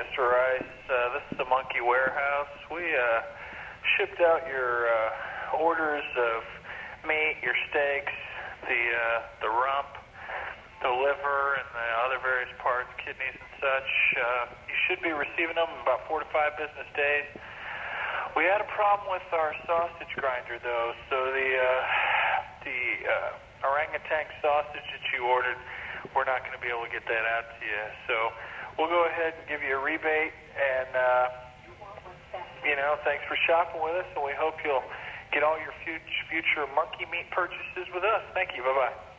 Mr. Rice. This is the Monkey Warehouse. We shipped out your orders of meat, your steaks, the rump, the liver, and the other various parts, kidneys and such. You should be receiving them in about 4 to 5 business days. We had a problem with our sausage grinder, though, so the orangutan sausage that you ordered, we're not going to be able to get that out to you. So we'll go ahead and give you a rebate, and, thanks for shopping with us, and we hope you'll get all your future monkey meat purchases with us. Thank you. Bye-bye.